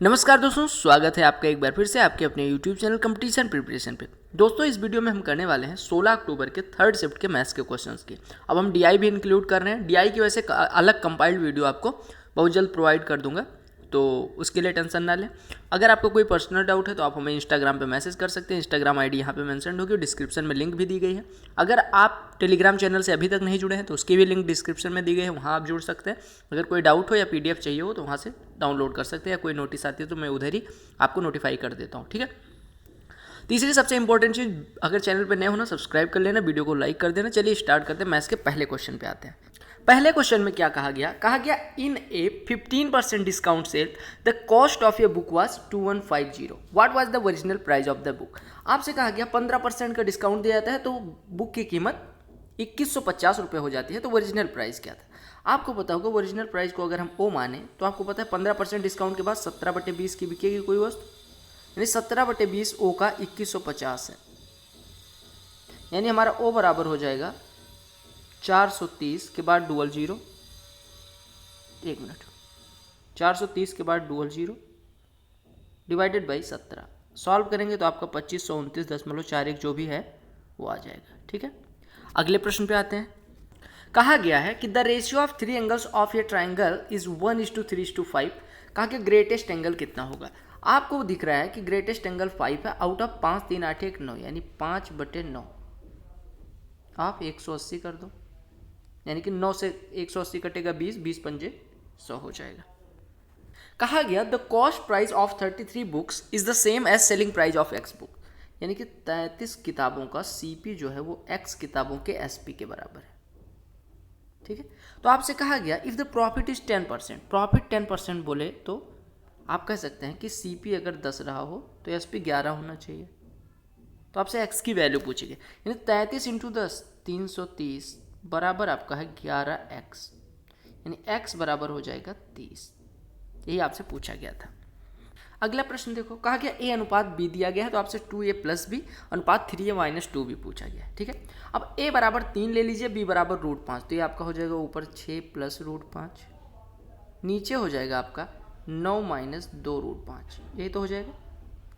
नमस्कार दोस्तों, स्वागत है आपका एक बार फिर से आपके अपने YouTube चैनल कंपटीशन प्रिपरेशन पे। दोस्तों इस वीडियो में हम करने वाले हैं 16 अक्टूबर के थर्ड शिफ्ट के मैथ्स के क्वेश्चंस के। अब हम DI भी इंक्लूड कर रहे हैं। DI की वजह से अलग कंपाइल्ड वीडियो आपको बहुत जल्द प्रोवाइड कर दूंगा, तो उसके लिए टेंशन ना लें। अगर आपको कोई पर्सनल डाउट है तो आप हमें इंस्टाग्राम पे मैसेज कर सकते हैं। इंस्टाग्राम आईडी यहाँ पे मेंशन होगी, डिस्क्रिप्शन में लिंक भी दी गई है। अगर आप टेलीग्राम चैनल से अभी तक नहीं जुड़े हैं तो उसकी भी लिंक डिस्क्रिप्शन में दी गई है, वहाँ आप जुड़ सकते हैं। अगर कोई डाउट हो या PDF चाहिए हो तो वहाँ से डाउनलोड कर सकते हैं, या कोई नोटिस आती है तो मैं उधर ही आपको नोटिफाई कर देता हूँ, ठीक है। तीसरी सबसे इंपॉर्टेंट चीज़, अगर चैनल पर नए हो ना सब्सक्राइब कर लेना, वीडियो को लाइक कर देना। चलिए स्टार्ट करते हैं। मैथ्स के पहले क्वेश्चन पे आते हैं। पहले क्वेश्चन में क्या कहा गया in A 15% discount sale the cost of a book was 2150। What was the original price of the book. आपसे कहा गया 15% का डिस्काउंट दिया जाता है तो बुक की कीमत 2150 रुपये हो जाती है। तो ओरिजिनल प्राइस क्या था आपको पता होगा। ओरिजिनल प्राइस को अगर हम O माने तो आपको पता है 15% डिस्काउंट के बाद 17/20 की बिकेगी कोई वस्तु, यानी 17/20 O का 2150 है, यानी हमारा O बराबर हो जाएगा 430 के बाद डुअल जीरो, 430 के बाद dual zero divided by 17। Solve करेंगे तो आपका 2529.41 जो भी है वो आ जाएगा, ठीक है। अगले प्रश्न पे आते हैं। कहा गया है कि the ratio of 3 angles of A triangle is 1:3:5। कहा कि ग्रेटेस्ट एंगल कितना होगा। आपको दिख रहा है कि ग्रेटेस्ट एंगल 5 है आउट ऑफ 5, 3, 8, 1, 9, यानी 5/9 आप 180 कर दो, यानी कि 9 से 180 कटेगा 20, 20 पंजे 100 हो जाएगा। कहा गया the cost price of 33 books is the same as selling price of X book, यानी कि 33 किताबों का CP जो है वो X किताबों के SP के बराबर है, ठीक है। तो आपसे कहा गया if the profit is 10%, profit 10% बोले तो आप कह सकते हैं कि CP अगर 10 रहा हो तो SP 11 होना चाहिए। तो आपसे X की वैल्यू पूछी गई, यानी 33 × 10 330 बराबर आपका है 11X, यानी X बराबर हो जाएगा 30। यही आपसे पूछा गया था। अगला प्रश्न देखो, कहा गया A अनुपात B दिया गया है तो आपसे 2A + B अनुपात 3A - 2B पूछा गया है, ठीक है। अब A बराबर 3 ले लीजिए, B बराबर √5, तो ये आपका हो जाएगा ऊपर 6 + √5, नीचे हो जाएगा आपका 9 - 2√5, यही तो हो जाएगा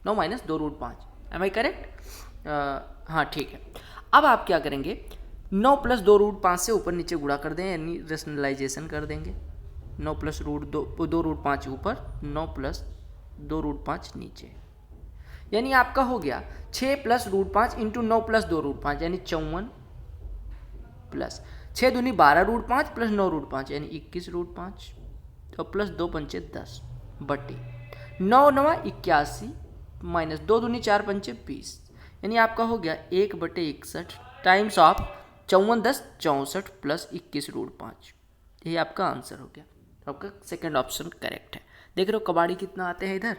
9 - 2√5। Am I correct? हाँ ठीक है। अब आप क्या करेंगे, 9 + 2√5 से ऊपर नीचे गुणा कर दें, यानी रेशनलाइजेशन कर देंगे। 9 + √2√5 ऊपर, 9 + 2√5 नीचे, यानी आपका हो गया 6 + √5 × 9 + 2√5 यानी 54 प्लस 6 दूनी 12√5 + 9√5 यानी 21√5 और प्लस 2 पंचे 10 बटे 9 9 81 माइनस 2 दूनी 4 पंचे 20, यानी आपका हो गया 1/61 टाइम्स ऑफ 54 10 64 प्लस 21√5। यही आपका आंसर हो गया। तो आपका सेकंड ऑप्शन करेक्ट है। देख रहे हो कबाड़ी कितना आते हैं इधर।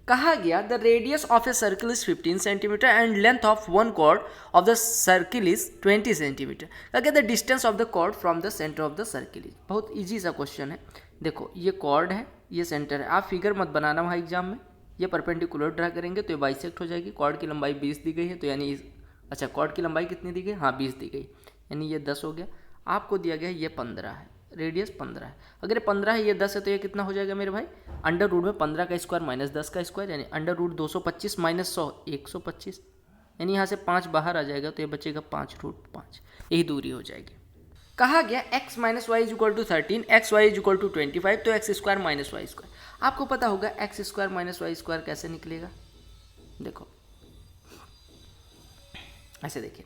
कहा गया the radius of a circle is 15 centimetre and length of one chord of the circle is 20 centimetre. कहा गया the distance of the chord from the centre of the circle is. बहुत ईजी सा क्वेश्चन है। देखो ये cord है, ये centre है। आप फिगर मत बनाना वहाँ एग्जाम में, ये परपेंडिकुलर ड्रा करेंगे तो ये बाइसेक्ट हो जाएगी। कॉर्ड की लंबाई 20 दी गई है, तो यानी अच्छा कॉर्ड की लंबाई कितनी दी गई, हाँ 20 दी गई, यानी ये 10 हो गया। आपको दिया गया ये 15 है, रेडियस 15 है। अगर ये 15 है, ये 10 है, तो ये कितना हो जाएगा मेरे भाई, अंडर रूट में 15 का स्क्वायर माइनस 10 का स्क्वायर, यानी अंडर रूट 225 माइनस 100 125, यानी यहाँ से 5 बाहर आ जाएगा तो ये बचेगा 5√5, यही दूरी हो जाएगी। कहा गया x - y = 13, xy = 25, तो x² - y²। आपको पता होगा x² - y² कैसे निकलेगा। देखो ऐसे देखिए,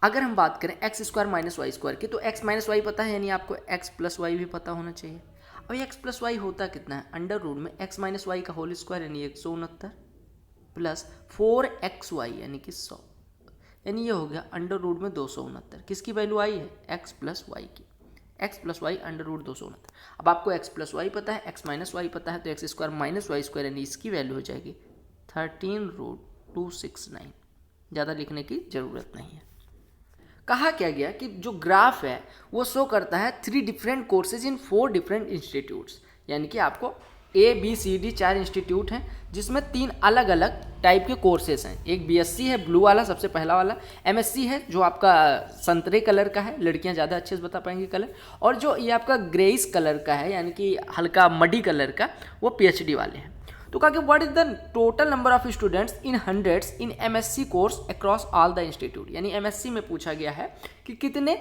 अगर हम बात करें x² - y² की, तो x - y पता है, यानी आपको x + y भी पता होना चाहिए। अब x + y होता कितना है, अंडर रूट में x - y का होल स्क्वायर यानी 169 प्लस 4xy यानी कि 100, यानी ये हो गया अंडर रूट में 269। किसकी वैल्यू आई है, x + y की। x + y under root 269। अब आपको x + y पता है, x - y पता है, तो x² - y² यानी इसकी वैल्यू हो जाएगी 13√269। ज़्यादा लिखने की ज़रूरत नहीं है। कहा क्या गया कि जो ग्राफ है वो शो करता है 3 different courses in 4 different institutes, यानी कि आपको ABCD 4 इंस्टीट्यूट हैं जिसमें 3 अलग अलग टाइप के कोर्सेज हैं। एक BSc है ब्लू वाला, सबसे पहला वाला। MSc है जो आपका संतरे कलर का है, लड़कियां ज़्यादा अच्छे से बता पाएंगी कलर। और जो ये आपका ग्रेइश कलर का है, यानी कि हल्का मडी कलर का, वो PhD वाले हैं। तो कहा कि what is the total number of students in hundreds in MSc course across all the institute, यानी एमएससी में पूछा गया है कि कितने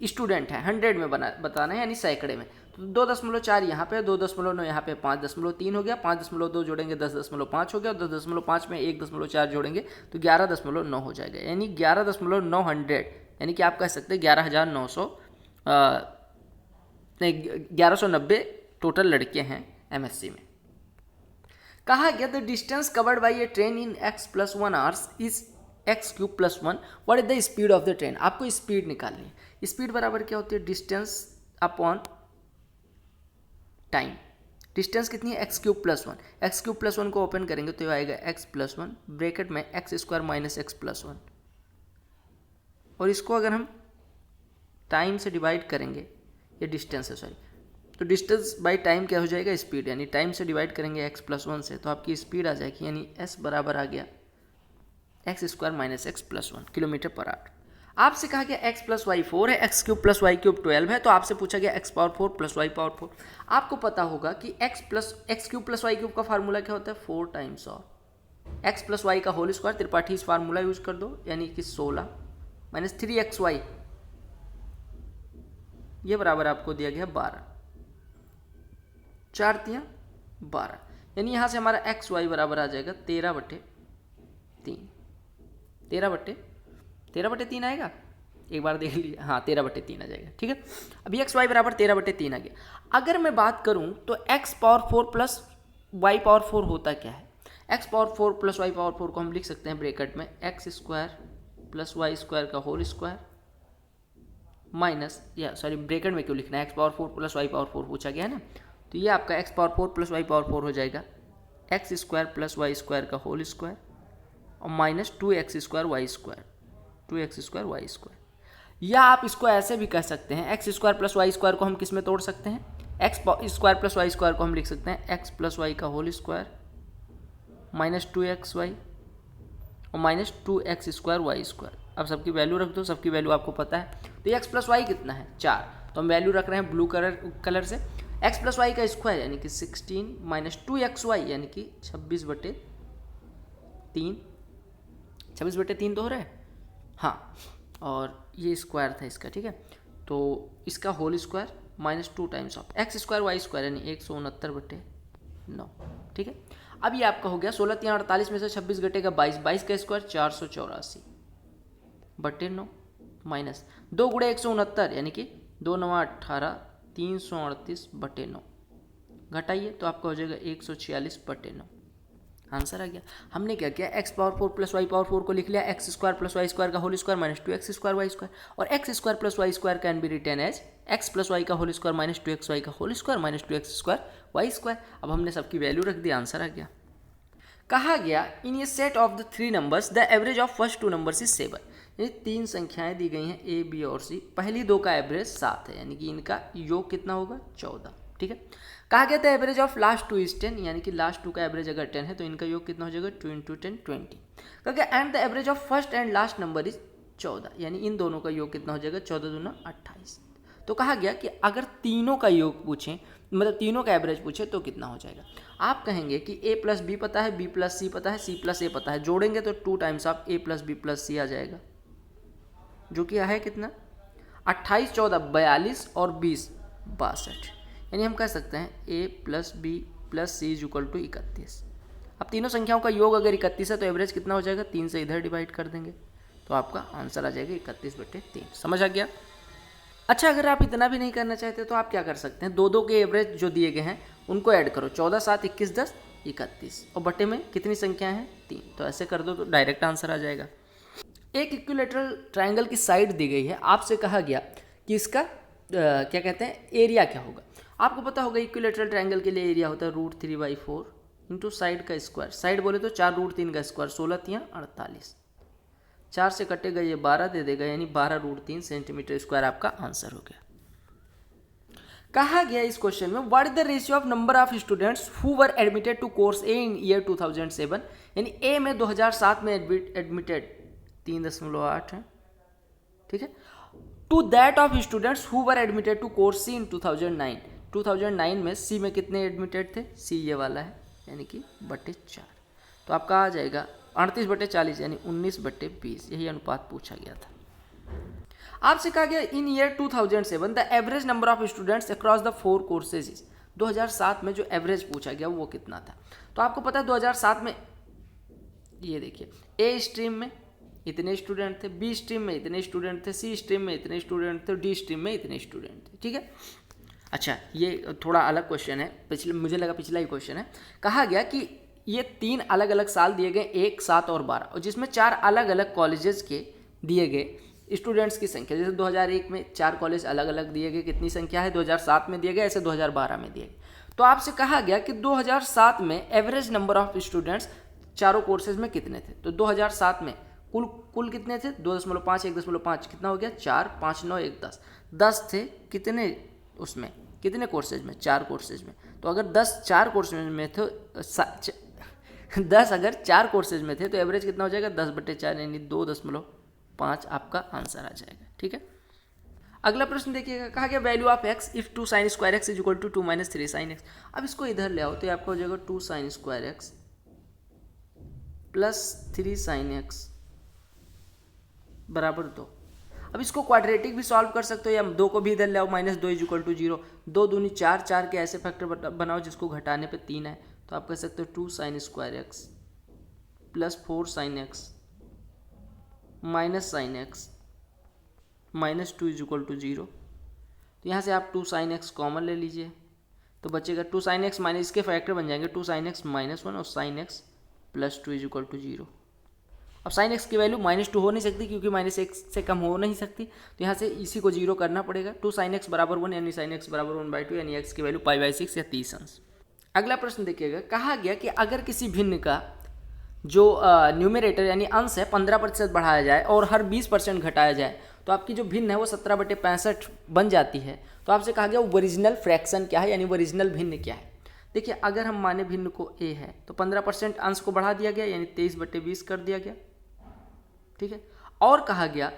स्टूडेंट हैं, 100 में बताना है, यानी सैकड़े में। तो 2.4 यहाँ पे, 2.9 यहाँ पे, 5.3 हो गया, 5.2 जोड़ेंगे 10.5 हो गया, और 10.5 में 1.4 जोड़ेंगे तो 11.9 हो जाएगा, यानी 11.900, यानी कि आप कह सकते हैं 1190 टोटल लड़के हैं एमएससी में। कहा गया the distance covered by A train in x+1 hours is x³ +1, what is the speed of the train. आपको स्पीड निकालनी है। स्पीड बराबर क्या होती है, डिस्टेंस अपॉन टाइम। डिस्टेंस कितनी है, x³ +1। x³ +1 को ओपन करेंगे तो ये आएगा x+1 ब्रैकेट में x² - x+1, और इसको अगर हम टाइम से डिवाइड करेंगे, ये डिस्टेंस है सॉरी, तो डिस्टेंस बाई टाइम क्या हो जाएगा, स्पीड, यानी टाइम से डिवाइड करेंगे x+1 से तो आपकी स्पीड आ जाएगी, यानी s बराबर आ गया x² - x+1 kilometre per hour. आपसे कहा गया x + y 4 है, x³ + y³ 12 है, तो आपसे पूछा गया x⁴ + y⁴। आपको पता होगा कि x³ + y³ का फार्मूला क्या होता है, 4 टाइम्स ऑफ x + y का होल स्क्वायर, त्रिपाठी इस फार्मूला यूज कर दो, यानी कि 16 - 3xy, ये बराबर आपको दिया गया 12, 4 × 12, यानी यहाँ से हमारा xy बराबर आ जाएगा 13/3। 13/3 आएगा, एक बार देख लीजिए, हाँ 13/3 आ जाएगा, ठीक है। अभी xy बराबर 13/3 आ गया। अगर मैं बात करूँ तो x⁴ + y⁴ होता क्या है, x⁴ + y⁴ को हम लिख सकते हैं ब्रैकेट में x² + y² का होल स्क्वायर माइनस, या सॉरी ब्रैकेट में क्यों लिखना है, x⁴ + y⁴ पूछा गया है ना, तो ये आपका x⁴ + y⁴ हो जाएगा x² + y² का होल स्क्वायर और माइनस 2x² y², या आप इसको ऐसे भी कह सकते हैं, x² + y² को हम किस में तोड़ सकते हैं, x² + y² को हम लिख सकते हैं x + y का होल स्क्वायर माइनस 2xy और माइनस 2x² y²। अब सबकी वैल्यू रख दो, सबकी वैल्यू आपको पता है, तो x + y कितना है 4, तो हम वैल्यू रख रहे हैं ब्लू कलर से, x + y का स्क्वायर यानी कि 16 - 2xy यानी कि 26/3, 26/3 तो हो रहा है, हाँ, और ये स्क्वायर था इसका, ठीक है, तो इसका whole square minus 2 times of x² y² यानी 169, ठीक है। अब ये आपका हो गया 16 × 3 = 48 में से 26 घटेगा 22, 22 का स्क्वायर 484/9 माइनस 2 × 169 यानी कि 2 × 9 = 18, 338/9 घटाइए तो आपका हो जाएगा 146/9, आंसर आ गया। हमने क्या किया, x⁴ + y⁴ को लिख लिया x² + y² का whole square minus 2x² y², और x² + y² can be written as x + y का होल स्क्वायर माइनस 2xy का whole square minus 2x² y²। अब हमने सबकी वैल्यू रख दी, आंसर आ गया। कहा गया in a set of the 3 numbers the average of first 2 numbers is 7, यानी 3 संख्याएं दी गई हैं a, b और c, पहली 2 का एवरेज 7 है, यानी कि इनका योग कितना होगा 14, ठीक है। कहा गया था एवरेज ऑफ लास्ट 2 इज 10, यानी कि लास्ट 2 का एवरेज अगर 10 है तो इनका योग कितना हो जाएगा 2 × 10 20। कहा गया and the average of first and last number is 14, यानी इन दोनों का योग कितना हो जाएगा 14 दूना 28। तो कहा गया कि अगर तीनों का योग पूछें, मतलब तीनों का एवरेज पूछे तो कितना हो जाएगा। आप कहेंगे कि a + b पता है, b + c पता है, c + a पता है, जोड़ेंगे तो 2 times of a + b + c आ जाएगा, जो कि है कितना 28, 14 42 और 20 62, यानी हम कह सकते हैं a + b + c = 31। अब तीनों संख्याओं का योग अगर 31 है तो एवरेज कितना हो जाएगा, 3 से इधर डिवाइड कर देंगे तो आपका आंसर आ जाएगा 31/3। समझ आ गया। अच्छा, अगर आप इतना भी नहीं करना चाहते तो आप क्या कर सकते हैं, 2 के एवरेज जो दिए गए हैं उनको ऐड करो, 14 7 21 10 31, और बटे में कितनी संख्या है 3, तो ऐसे कर दो तो डायरेक्ट आंसर आ जाएगा। एक इक्विलेटरल ट्रायंगल की साइड दी गई है, आपसे कहा गया कि इसका क्या कहते हैं एरिया क्या होगा। आपको पता होगा इक्विलेटरल ट्रायंगल के लिए एरिया होता है √3/4 इंटू साइड का स्क्वायर, साइड बोले तो 4√3 का स्क्वायर, 16 × 3 = 48, 4 से कटेगा ये 12 दे देगा, यानी 12√3 सेंटीमीटर स्क्वायर आपका आंसर हो गया। कहा गया इस क्वेश्चन में what is the ratio of number of students who were admitted to course A in year 2007, यानी ए में 2007 में एडमिटेड 3.8 है, ठीक है, to that of students who were admitted to course C in 2009, 2009 में सी में कितने एडमिटेड थे, सी ये वाला है, यानी कि बटे 4। तो आपका आ जाएगा 38/40 यानी 19/20। यही अनुपात पूछा गया था। आपसे कहा गया in year 2007 the average number of students across the 4 courses is. 2007 में जो एवरेज पूछा गया वो कितना था। तो आपको पता है 2007 में ये देखिए, ए स्ट्रीम में इतने स्टूडेंट थे, बी स्ट्रीम में इतने स्टूडेंट थे, सी स्ट्रीम में इतने स्टूडेंट थे, डी स्ट्रीम में इतने स्टूडेंट थे। ठीक है। अच्छा, ये थोड़ा अलग क्वेश्चन है, मुझे लगा पिछला ही क्वेश्चन है। कहा गया कि ये 3 अलग अलग साल दिए गए, 1, 7 और 12, और जिसमें 4 अलग अलग कॉलेजेस के दिए गए स्टूडेंट्स की संख्या। जैसे 2001 में 4 कॉलेज अलग अलग दिए गए, कितनी संख्या है, 2007 में दिए गए, ऐसे 2012 में दिए गए। तो आपसे कहा गया कि 2007 में एवरेज नंबर ऑफ स्टूडेंट्स चारों कोर्सेज में कितने थे। तो 2007 में कुल कितने थे, 2.5 1.5 कितना हो गया, 4 5 9 1 10 10 थे कितने उसमें, कितने कोर्सेज में, 4 कोर्सेज में। तो अगर 10 4 कोर्सेज में थे 10 अगर 4 कोर्सेज में थे तो एवरेज कितना हो जाएगा, 10/4 यानी 2.5 आपका आंसर आ जाएगा। ठीक है। अगला प्रश्न देखिएगा, कहा गया value of x if 2 sin square x is equal to 2 - 3 sin x। अब इसको इधर ले आओ तो आपका हो जाएगा 2 sin square x plus 3 sin x बराबर 2। अब इसको क्वाड्रेटिक भी सॉल्व कर सकते हो या 2 को भी इधर ले आओ, -2 इज इक्वल टू 0, 2 दूनी 4, 4 के ऐसे फैक्टर बनाओ जिसको घटाने पे 3 है। तो आप कह सकते हो 2 sin square x plus 4 sin x minus sin x -2 is equal to 0। तो यहाँ से आप 2 sin x कॉमन ले लीजिए तो बचेगा 2 sin x माइनस, इसके फैक्टर बन जाएंगे 2 sin x -1 और sin x plus 2 is equal to 0। अब sin x की वैल्यू -2 हो नहीं सकती क्योंकि -1 से कम हो नहीं सकती, तो यहाँ से इसी को 0 करना पड़ेगा। 2 sin x बराबर 1 यानी sin x बराबर 1/2 यानी x की वैल्यू π/6 या 30 अंश। अगला प्रश्न देखिएगा, कहा गया कि अगर किसी भिन्न का जो न्यूमरेटर यानी अंश है 15% बढ़ाया जाए और हर 20% घटाया जाए तो आपकी जो भिन्न है वो 17/65 बन जाती है। तो आपसे कहा गया ओरिजिनल फ्रैक्शन क्या है, यानी ओरिजिनल भिन्न क्या है। देखिए, अगर हम माने भिन्न को a है तो 15% अंश को बढ़ा दिया गया यानी 23/20 कर दिया गया। ठीक है। और कहा गया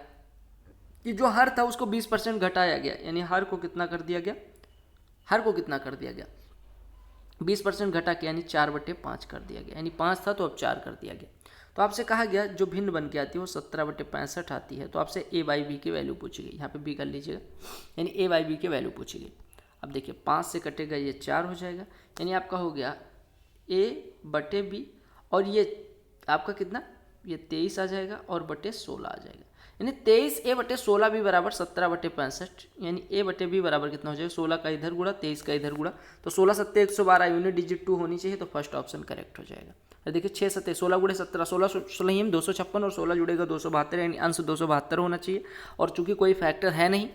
कि जो हर था उसको 20% घटाया गया यानी हर को कितना कर दिया गया, हर को कितना कर दिया गया, 20% घटा के यानी 4/5 कर दिया गया, यानी 5 था तो अब 4 कर दिया गया। तो आपसे कहा गया जो भिन्न बन के आती है वो 17/65 आती है। तो आपसे a/b की वैल्यू पूछी गई, यहाँ पे b कर लीजिएगा, यानी a/b की वैल्यू पूछी गई। अब देखिए 5 से कटेगा ये 4 हो जाएगा, यानी आपका हो गया a/b और ये आपका कितना, ये 23 आ जाएगा और बटे 16 आ जाएगा, यानी 23a/16 भी बराबर 17/65, यानी a/b बराबर कितना हो जाएगा, 16 का इधर गुणा 23 का इधर गुणा, तो 16 7 112 यूनिट डिजिट 2 होनी चाहिए, तो फर्स्ट ऑप्शन करेक्ट हो जाएगा। देखिए 6 7 16 गुणे 17, 16 16 में 256 और 16 जुड़ेगा 272, यानी अंश 272 होना चाहिए। और चूंकि कोई फैक्टर है नहीं,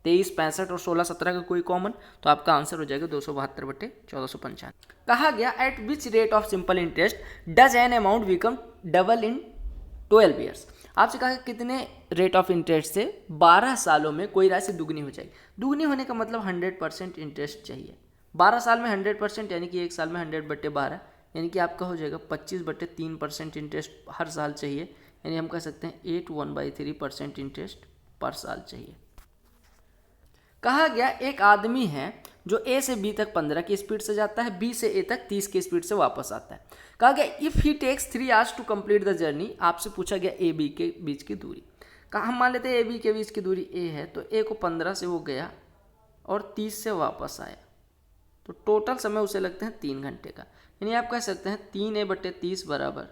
23 65 और 16 17 का कोई कॉमन, तो आपका आंसर हो जाएगा 272/1495। कहा गया eight which rate of simple interest does an amount become double in 12 years. आपसे कहा कितने रेट ऑफ इंटरेस्ट से 12 सालों में कोई राशि दुगनी हो जाएगी। दुगनी होने का मतलब 100% इंटरेस्ट चाहिए। 12 साल में 100% यानी कि एक साल में 100/12, यानी कि आपका हो जाएगा 25/3% इंटरेस्ट हर साल चाहिए, यानी हम कह सकते हैं 8 इंटरेस्ट पर साल चाहिए। कहा गया एक आदमी है जो ए से बी तक 15 की स्पीड से जाता है, बी से ए तक 30 की स्पीड से वापस आता है। कहा गया if he takes 3 hours to complete the journey. आपसे पूछा गया ए बी के बीच की दूरी। कहा हम मान लेते हैं ए बी के बीच की दूरी ए है, तो ए को 15 से वो गया और 30 से वापस आया, तो टोटल समय उसे लगते हैं 3 घंटे का। यानी आप कह सकते हैं 3a/30 बराबर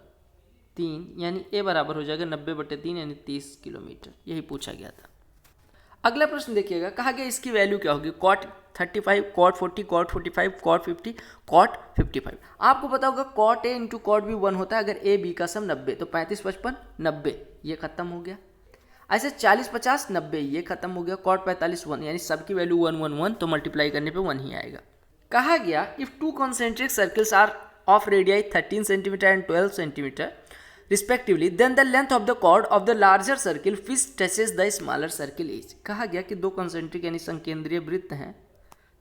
3, यानी a बराबर हो जाएगा 90/3 यानी 30 किलोमीटर। यही पूछा गया था। अगला प्रश्न देखिएगा, कहा गया इसकी वैल्यू क्या होगी, cot 35, cot 40, cot 45, cot 50, cot 55। आपको पता होगा cot a into cot b 1 होता है अगर a b का सम 90, तो 35 55 90 ये खत्म हो गया। ऐसे 40 50 90 ये खत्म हो गया। cot 45 1, यानी सबकी वैल्यू 1 1 1, तो मल्टीप्लाई करने पे 1 ही आएगा। कहा गया if 2 concentric circles are of radii 13 cm and 12 cm respectively, then the length of the chord of the larger circle which touches the smaller circle is। कहा गया कि 2 concentric यानी संकेंद्रीय वृत्त हैं,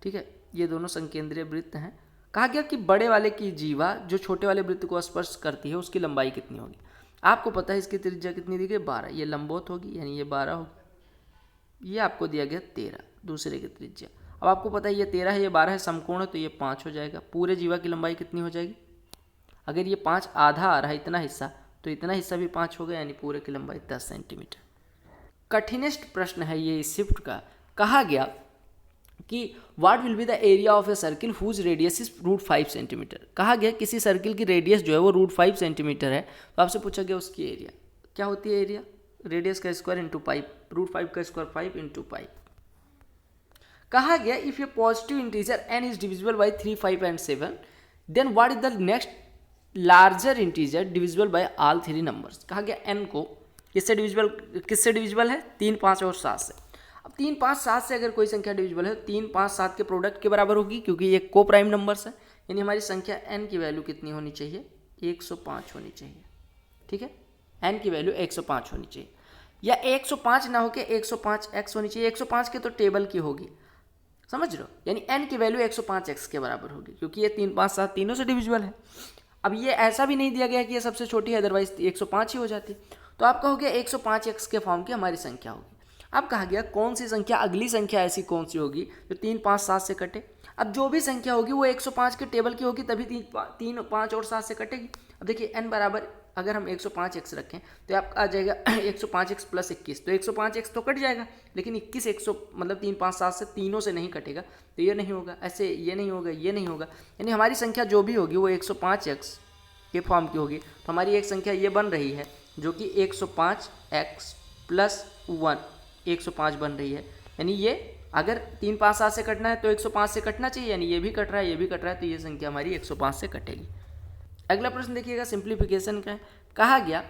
ठीक है, ये दोनों संकेंद्रीय वृत्त हैं। कहा गया कि बड़े वाले की जीवा जो छोटे वाले वृत्त को स्पर्श करती है उसकी लंबाई कितनी होगी। आपको पता है इसकी त्रिज्या कितनी दी गई, 12, ये लंबवत होगी यानी ये 12 होगी। ये आपको दिया गया 13 दूसरे की त्रिज्या। अब आपको पता है ये 13 है, ये 12 है, समकोण है, तो ये 5 हो जाएगा। पूरे जीवा की लंबाई कितनी हो जाएगी, अगर ये 5 आधा आ रहा है इतना हिस्सा, तो इतना हिस्सा भी 5 हो गया, यानी पूरे की लंबाई 10 सेंटीमीटर। कठिनेस्ट प्रश्न है ये इस शिफ्ट का। कहा गया कि what will be the area of a circle whose radius is √5 centimetre. कहा गया किसी सर्किल की रेडियस जो है वो √5 सेंटीमीटर है, तो आपसे पूछा गया उसकी एरिया क्या होती है। एरिया रेडियस का स्क्वायर इंटू पाइप, √5 का स्क्वायर 5 इंटू पाइप। कहा गया if a positive integer n is divisible by 3, 5 and 7, then what is the next larger integer divisible by all 3 numbers. कहा गया n को किससे डिविजिबल है, 3, 5 और 7 से। अब 3, 5, 7 से अगर कोई संख्या डिविजिबल है, 3, 5, 7 के प्रोडक्ट के बराबर होगी, क्योंकि ये को प्राइम नंबर्स है, यानी हमारी संख्या n की वैल्यू कितनी होनी चाहिए, 105 होनी चाहिए। ठीक है, n की वैल्यू 105 होनी चाहिए, या 105 ना होकर 105x होनी चाहिए। 105 के तो टेबल की होगी, समझ रहे हो, यानी n की वैल्यू 105x के बराबर होगी, क्योंकि ये 3, 5, 7 तीनों से डिविजिबल है। अब ये ऐसा भी नहीं दिया गया कि ये सबसे छोटी है, अदरवाइज 105 ही हो जाती। तो आप कहोगे 105x के फॉर्म की हमारी संख्या होगी। अब कहा गया कौन सी संख्या, अगली संख्या ऐसी कौन सी होगी जो 3, 5, 7 से कटे। अब जो भी संख्या होगी वो 105 के टेबल की होगी, तभी 3, 5 और 7 से कटेगी। अब देखिए n बराबर अगर हम 105x रखें तो आपका आ जाएगा 105x प्लस 21, तो 105x तो कट जाएगा, लेकिन 21 100 मतलब 3, 5, 7 से तीनों से नहीं कटेगा, तो ये नहीं होगा, ऐसे ये नहीं होगा, ये नहीं होगा, यानी हमारी संख्या जो भी होगी वो 105x के फॉर्म की होगी। तो हमारी एक संख्या ये बन रही है जो कि 105x प्लस 1 105 बन रही है, यानी ये अगर 3, 5, 7 से कटना है तो 105 से कटना चाहिए, यानी ये भी कट रहा है, ये भी कट रहा है, तो ये संख्या हमारी 105 से कटेगी। अगला प्रश्न देखिएगा, सिंप्लीफिकेशन का है। कहा गया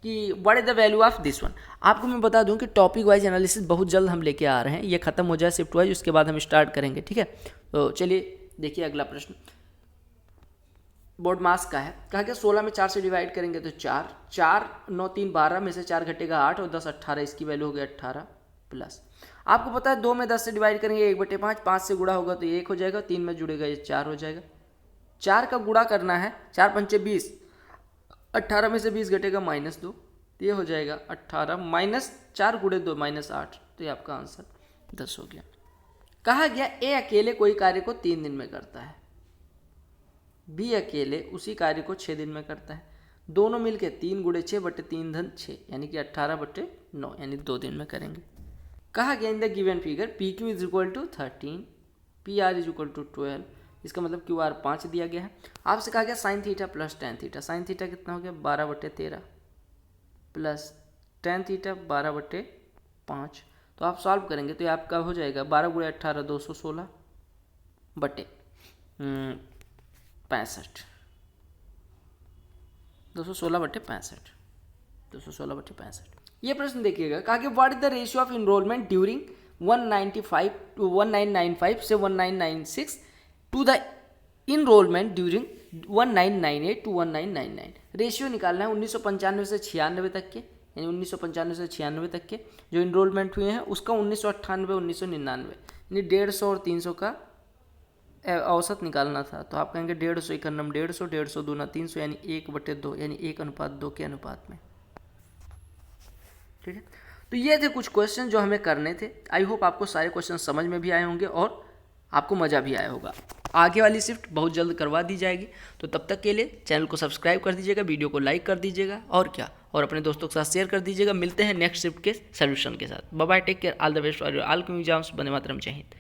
कि what is the value of this one. आपको मैं बता दूं कि टॉपिक वाइज एनालिसिस बहुत जल्द हम लेके आ रहे हैं, ये खत्म हो जाए शिफ्ट वाइज, उसके बाद हम स्टार्ट करेंगे। ठीक है, तो चलिए देखिए अगला प्रश्न बोर्ड मास का है। कहा गया 16 में 4 से डिवाइड करेंगे तो 4, 4, 9, 3, 12 में से 4 घटेगा 8 और 10, 18, इसकी वैल्यू हो गया 18 प्लस। आपको पता है 2 में 10 से डिवाइड करेंगे 1/5, 5 से गुणा होगा तो 1 हो जाएगा, 3 में जुड़ेगा ये 4 हो जाएगा। 4 का गुणा करना है, 4 पंचे 20, 18 में से 20 घटेगा -2, तो ये हो जाएगा 18 माइनस 4 गुणे 2 -8, तो ये आपका आंसर 10 हो गया। कहा गया ए अकेले कोई कार्य को 3 दिन में करता है, बी अकेले उसी कार्य को 6 दिन में करता है, दोनों मिलके 3 गुणे 6 बटे 3 धन 6, यानी कि 18/9, यानी 2 दिन में करेंगे। कहा गया in the given figure P Q is equal to 13, P R is equal to 12, इसका मतलब क्यू आर 5 दिया गया है। आपसे कहा गया sine theta plus tan theta, sine theta कितना हो गया 12/13 प्लस टेन थीटा 12/5, तो आप सॉल्व करेंगे तो ये आपका हो जाएगा 12 गुणे 18 216 बटे 65, 216/65, 216/65। ये प्रश्न देखिएगा, कहा कि what is the ratio of enrolment during 1995 से 1996 to the enrolment during 1998 to 1999। Ratio निकालना है 1995 से 96 तक के, यानी 1995 से 96 तक के जो इनरोलमेंट हुए हैं उसका 1998 1999, यानी 150 और 300 का औसत निकालना था। तो आप कहेंगे 150 1 150, 150 दूना 300, यानी 1/2, यानी 1:2 के अनुपात में। ठीक है, तो ये थे कुछ क्वेश्चन जो हमें करने थे। आई होप आपको सारे क्वेश्चन समझ में भी आए होंगे और आपको मज़ा भी आया होगा। आगे वाली शिफ्ट बहुत जल्द करवा दी जाएगी, तो तब तक के लिए चैनल को सब्सक्राइब कर दीजिएगा, वीडियो को लाइक कर दीजिएगा और क्या, और अपने दोस्तों के साथ शेयर कर दीजिएगा। मिलते हैं नेक्स्ट शिफ्ट के सोल्यूशन के साथ। Bye bye, take care, all the best for your all exams. वंदे मातरम, जय हिंद।